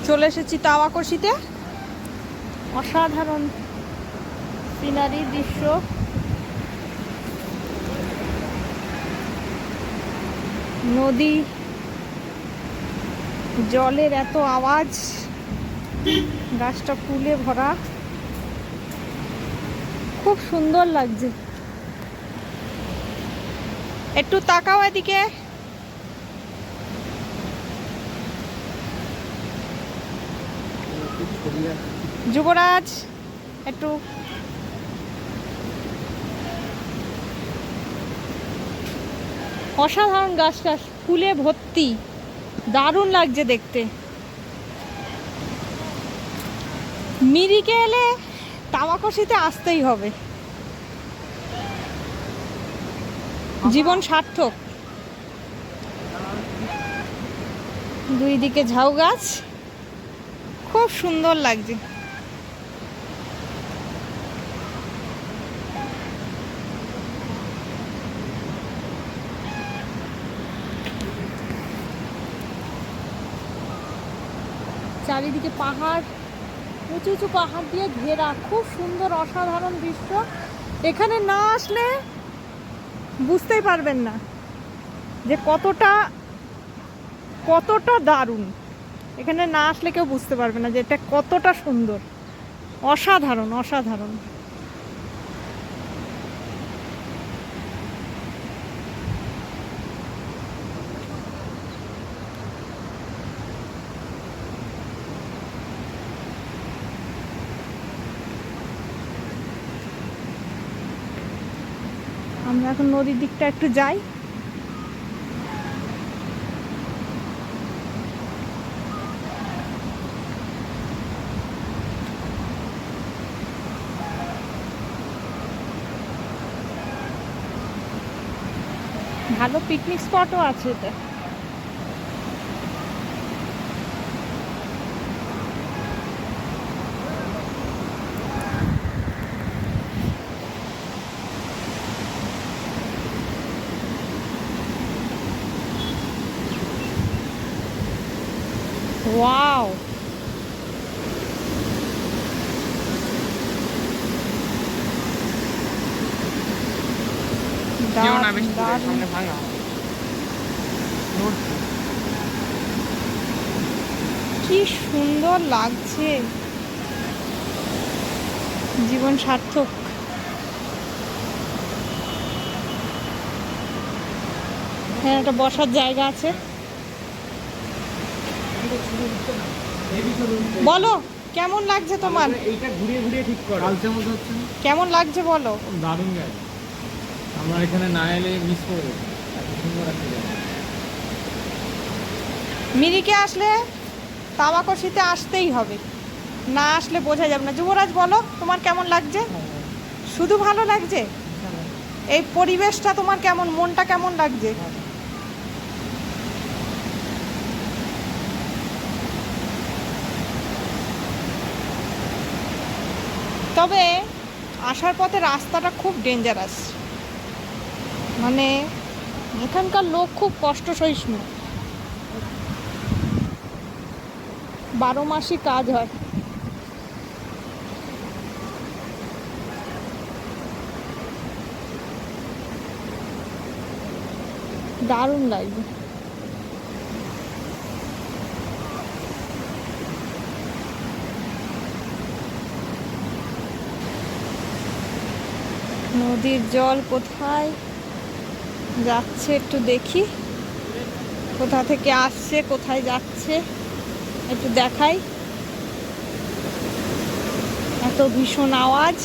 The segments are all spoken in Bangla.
চলে এসেছি তাওয়াকশিতে। অসাধারণ সিনারি দৃশ্য। নদী, জলের এত আওয়াজ, গাছটা ফুলে ভরা, খুব সুন্দর লাগছে। একটু তাকাও এদিকে। যুবরাজ একটু অসাধারণ গাছটা ফুলে ভর্তি, দারুণ লাগছে দেখতে। মিরিকে এলে তাওয়াকশিতে আসতেই হবে, জীবন সার্থক। দুই দিকে ঝাউ গাছ, খুব সুন্দর লাগছে। চারিদিকে পাহাড়, উঁচু উঁচু পাহাড় দিয়ে ঘেরা, খুব সুন্দর অসাধারণ দৃশ্য। এখানে না আসলে বুঝতেই পারবেন না যে কতটা কতটা দারুণ। এখানে না আসলে কেউ বুঝতে পারবে না যে এটা কতটা সুন্দর, অসাধারণ অসাধারণ। আমরা এখন নদীর দিকটা একটু যাই। ভালো পিকনিক স্পটও আছে এটা। ওয়াও, কি সুন্দর লাগছে, জীবন সার্থক। হ্যাঁ, একটা বসার জায়গা আছে। বলো কেমন লাগছে তোমার? এইটা ঘুরিয়ে ঘুরিয়ে ঠিক করো। কালচের মধ্যে হচ্ছে না? কেমন লাগছে বলো? দারুণ জায়গা। আমরা এখানে না এলে মিস করে দেবো, এত সুন্দর একটা জায়গা। মিরিকে আসলে তাওয়াকশিতে আসতেই হবে, না আসলে বোঝা যাবে না। যুবরাজ বলো তোমার কেমন লাগছে? শুধু ভালো লাগছে? এই পরিবেশটা তোমার কেমন, মনটা কেমন লাগছে? তবে আসার পথে রাস্তাটা খুব ডেঞ্জারাস, মানে এখানকার লোক খুব কষ্ট সহিষ্ণু, 12 মাসই কাজ হয়। দারুণ লাগবে। নদীর জল কোথায় যাচ্ছে একটু দেখি, কোথা থেকে আসছে কোথায় যাচ্ছে একটু দেখাই। এত ভীষণ আওয়াজ।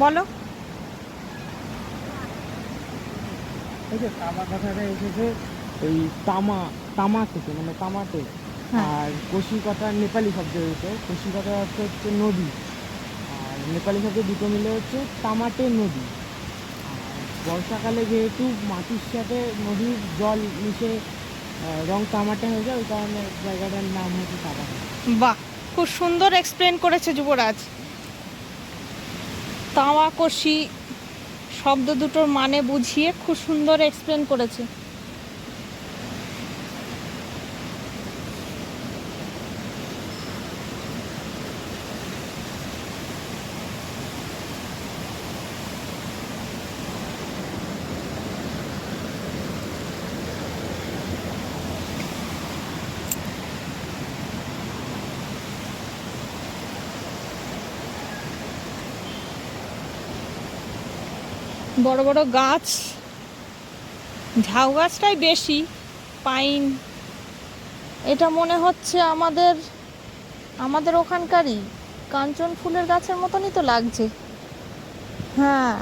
বলো। এই যে কাবা কথাটা এসেছে ওই তামা তামা থেকে, মানে তামাতে। হ্যাঁ। আর কশিকাটা নেপালি শব্দ হয়েছে, কশিকাটার অর্থ হচ্ছে নদী, আর নেপালি শব্দ দুটো মিলে হচ্ছে তামাটে নদী। আর বর্ষাকালে যেহেতু মাটির সাথে নদীর জল মিশে রং তামাটে হয়ে যায়, ওই কারণে জায়গাটার নাম হচ্ছে তামাটে। বাহ, খুব সুন্দর এক্সপ্লেন করেছে যুবরাজ। তাওয়াকশি শব্দ দুটোর মানে বুঝিয়ে খুব সুন্দর এক্সপ্লেন করেছে। বড় বড় গাছ, ঝাউ গাছটাই বেশি, পাইন। এটা মনে হচ্ছে আমাদের আমাদের ওখানকারই কাঞ্চন ফুলের গাছের মতনই তো লাগছে। হ্যাঁ,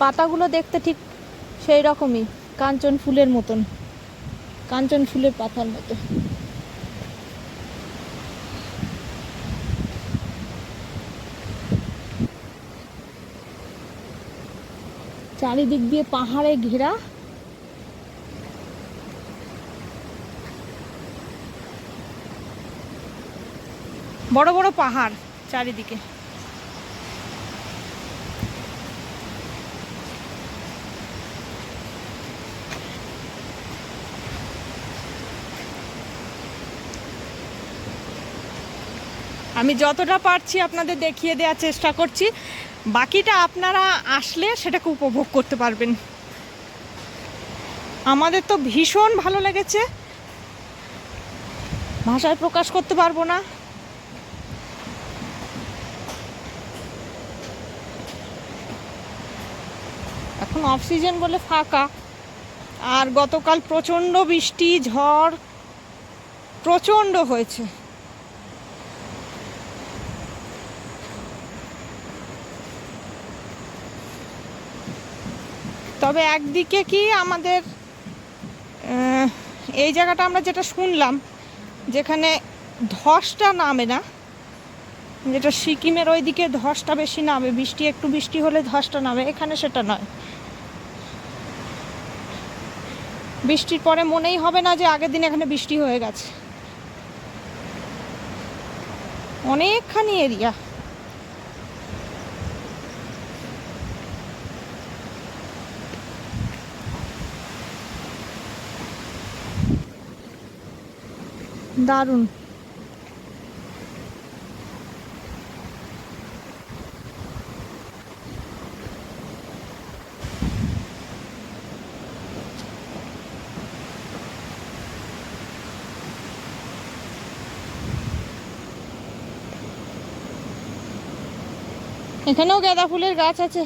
পাতাগুলো দেখতে ঠিক সেই রকমই, কাঞ্চন ফুলের মতন, কাঞ্চন ফুলের পাতার মতো। চারিদিক দিয়ে পাহাড়ে ঘেরা। বড় বড় পাহাড় চারিদিকে। আমি যতটা পারছি আপনাদের দেখিয়ে দেওয়ার চেষ্টা করছি, বাকিটা আপনারা আসলে সেটাকে উপভোগ করতে পারবেন। আমাদের তো ভীষণ ভালো লেগেছে, ভাষায় প্রকাশ করতে পারবো না। এখন অফ সিজন বলে ফাঁকা, আর গতকাল প্রচণ্ড বৃষ্টি ঝড় প্রচণ্ড হয়েছে। তবে একদিকে কি আমাদের এই জায়গাটা আমরা যেটা শুনলাম, যেখানে ধসটা নামে না, যেটা সিকিমের ওইদিকে ধসটা বেশি নামে, বৃষ্টি একটু বৃষ্টি হলে ধসটা নামে, এখানে সেটা নয়। বৃষ্টির পরে মনেই হবে না যে আগের দিন এখানে বৃষ্টি হয়ে গেছে। অনেকখানি এরিয়া। দারুণ। এখানেও গাঁদা ফুলের গাছ আছে।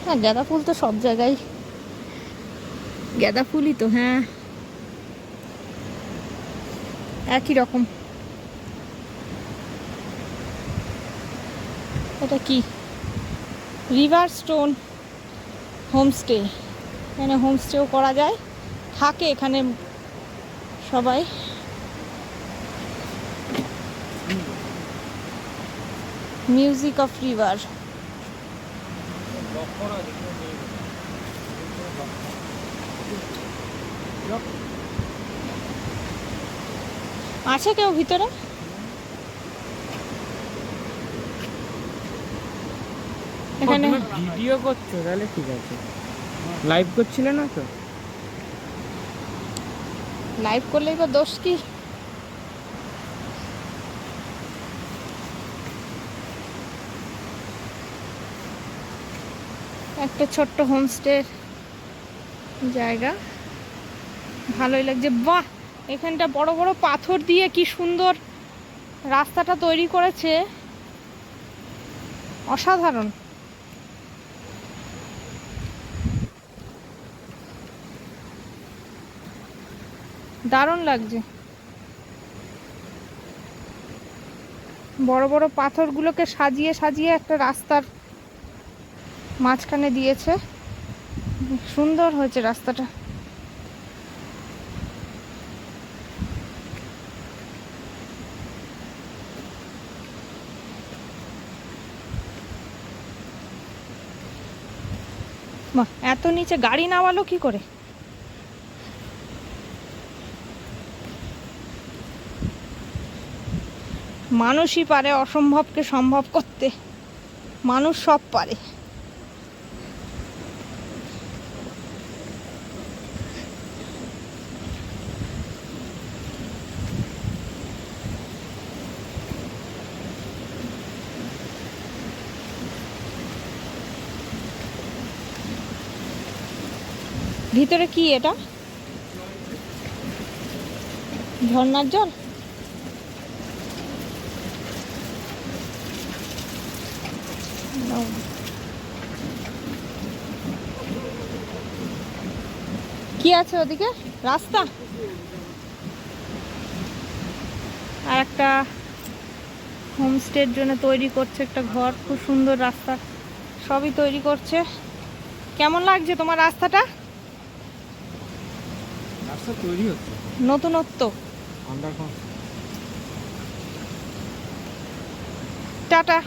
হ্যাঁ, গাঁদা ফুল তো সব জায়গায়, গাঁদা ফুলই তো। হ্যাঁ, একই রকম। এটা কি? River stone homestay. এখানে হোমস্টেও করা যায়, থাকে এখানে সবাই। Music of river. আছে কেউ ভিতরে? এখানে ভিডিও করছো তাহলে ঠিক আছে, লাইভ করছিলে না তো? লাইভ করলেই বা দোষ কি? একটা ছোট্ট হোমস্টে জায়গা, ভালোই লাগছে। বাহ, এখানটা বড় বড় পাথর দিয়ে কি সুন্দর রাস্তাটা তৈরি করেছে, অসাধারণ। দারুণ লাগছে। বড় বড় পাথরগুলোকে সাজিয়ে সাজিয়ে একটা রাস্তার মাঝখানে দিয়েছে, সুন্দর হয়েছে রাস্তাটা। বাহ, এত নিচে গাড়ি নামালো কি করে? মানুষই পারে অসম্ভবকে সম্ভব করতে, মানুষ সব পারে। ভিতরে কি এটা? ঝর্ণার জল? কি আছে ওদিকে? রাস্তা আর একটা হোমস্টের জন্য তৈরি করছে একটা ঘর, খুব সুন্দর রাস্তা, সবই তৈরি করছে। কেমন লাগছে তোমার রাস্তাটা? রাস্তা তৈরি হচ্ছে, নতুনত্ব। Under tata.